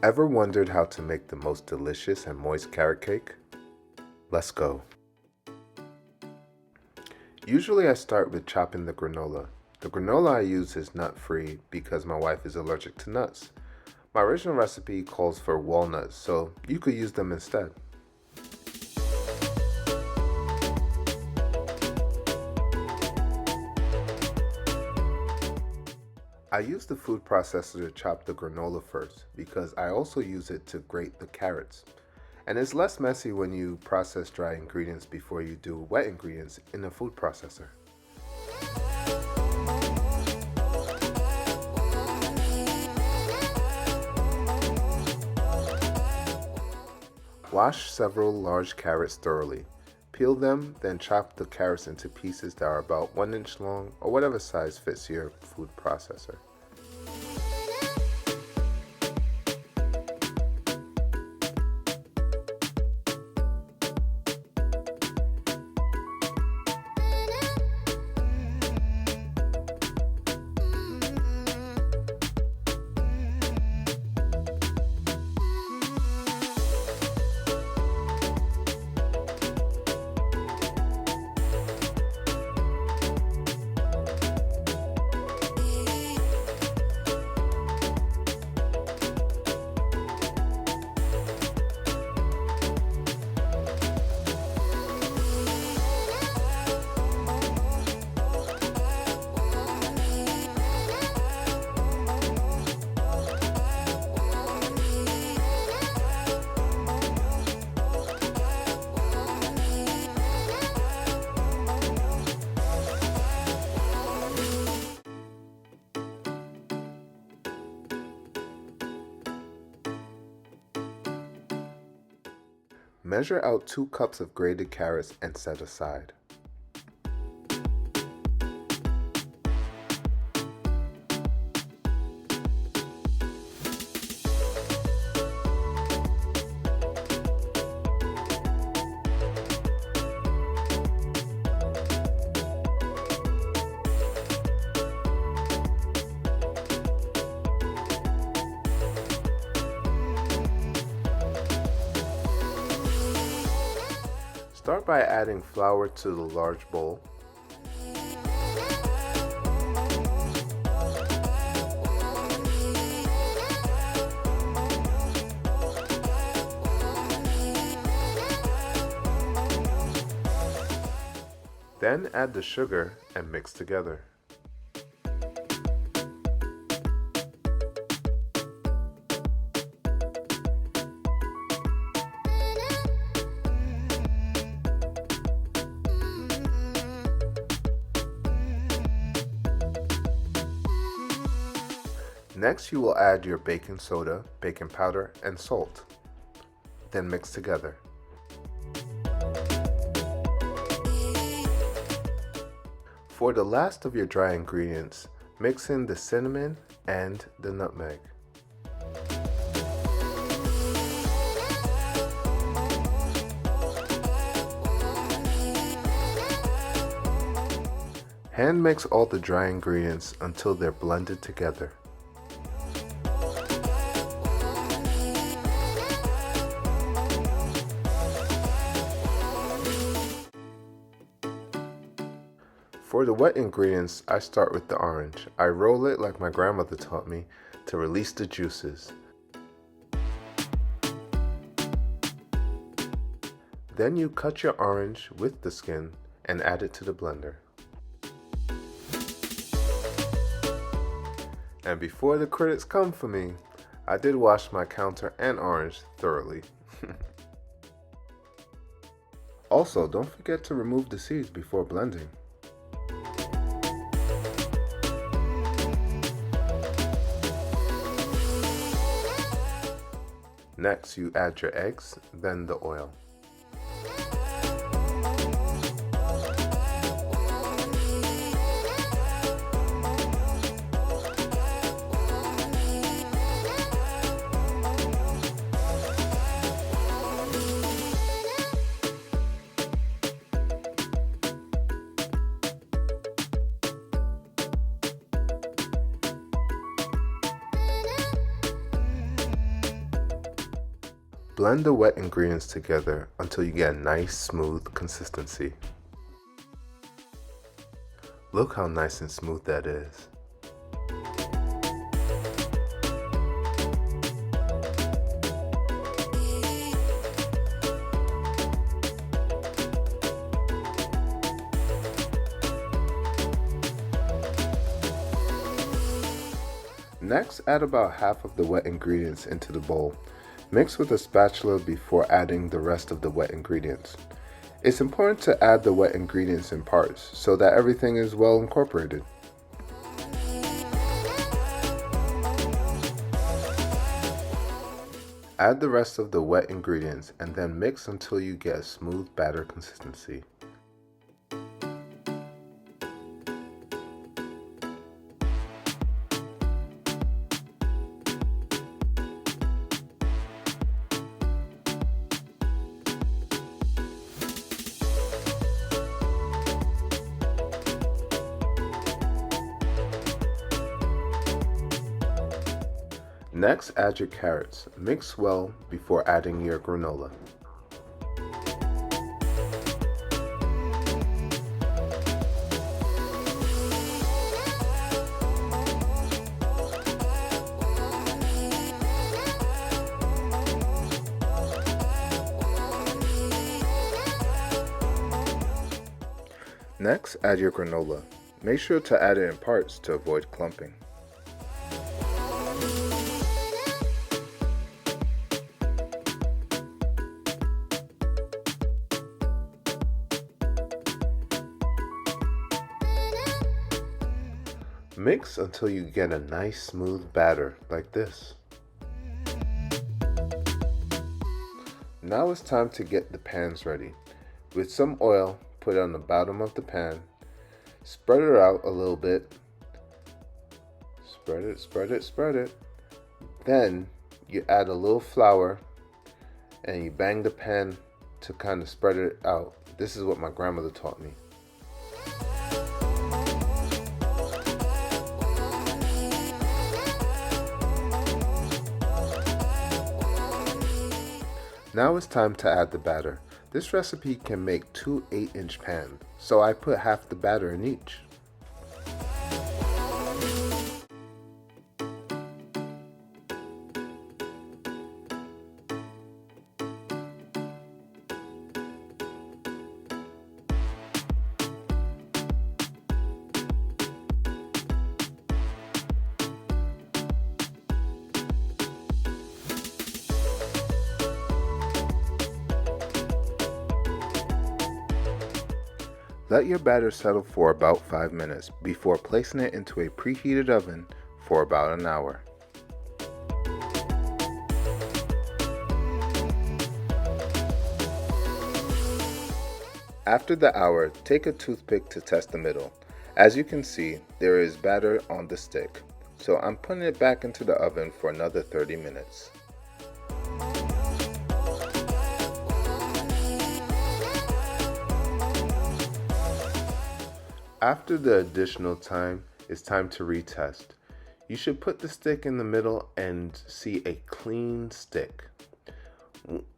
Ever wondered how to make the most delicious and moist carrot cake? Let's go. Usually I start with chopping the granola. The granola I use is nut-free because my wife is allergic to nuts. My original recipe calls for walnuts, so you could use them instead. I use the food processor to chop the granola first because I also use it to grate the carrots. And it's less messy when you process dry ingredients before you do wet ingredients in a food processor. Wash several large carrots thoroughly. Peel them, then chop the carrots into pieces that are about 1 inch long or whatever size fits your food processor. Measure out 2 cups of grated carrots and set aside. Start by adding flour to the large bowl. Then add the sugar and mix together. Next, you will add your baking soda, baking powder, and salt. Then mix together. For the last of your dry ingredients, mix in the cinnamon and the nutmeg. Hand mix all the dry ingredients until they're blended together. For the wet ingredients, I start with the orange. I roll it like my grandmother taught me to release the juices. Then you cut your orange with the skin and add it to the blender. And before the critics come for me, I did wash my counter and orange thoroughly. Also, don't forget to remove the seeds before blending. Next, you add your eggs, then the oil. Blend the wet ingredients together until you get a nice smooth consistency. Look how nice and smooth that is. Next, add about half of the wet ingredients into the bowl. Mix with a spatula before adding the rest of the wet ingredients. It's important to add the wet ingredients in parts so that everything is well incorporated. Add the rest of the wet ingredients and then mix until you get a smooth batter consistency. Next, add your carrots. Mix well before adding your granola. Next, add your granola. Make sure to add it in parts to avoid clumping. Mix until you get a nice smooth batter like this. Now it's time to get the pans ready. With some oil, put it on the bottom of the pan. Spread it out a little bit. Spread it, spread it, spread it. Then you add a little flour and you bang the pan to kind of spread it out. This is what my grandmother taught me. Now it's time to add the batter. This recipe can make 2 8-inch pans, so I put half the batter in each. Let your batter settle for about 5 minutes before placing it into a preheated oven for about an hour. After the hour, take a toothpick to test the middle. As you can see, there is batter on the stick, so I'm putting it back into the oven for another 30 minutes. After the additional time, it's time to retest. You should put the stick in the middle and see a clean stick.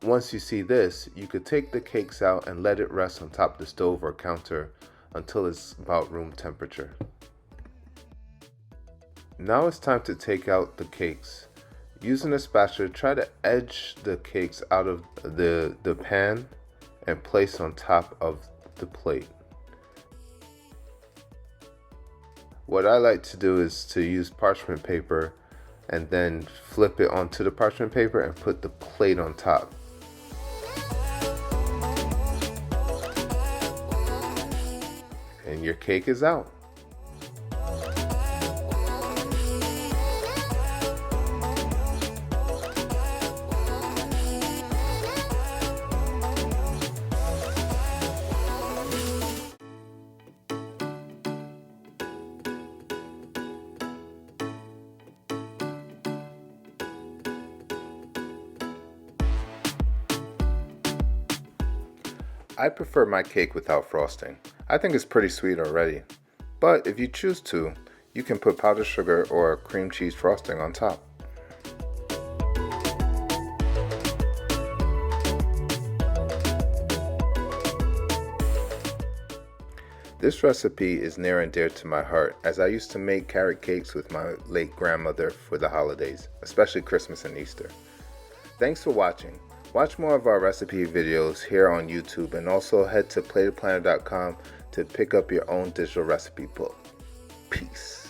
Once you see this, you could take the cakes out and let it rest on top of the stove or counter until it's about room temperature. Now it's time to take out the cakes. Using a spatula, try to edge the cakes out of the pan and place on top of the plate. What I like to do is to use parchment paper and then flip it onto the parchment paper and put the plate on top. And your cake is out. I prefer my cake without frosting. I think it's pretty sweet already. But if you choose to, you can put powdered sugar or cream cheese frosting on top. This recipe is near and dear to my heart as I used to make carrot cakes with my late grandmother for the holidays, especially Christmas and Easter. Thanks for watching. Watch more of our recipe videos here on YouTube and also head to platedplanner.com to pick up your own digital recipe book. Peace.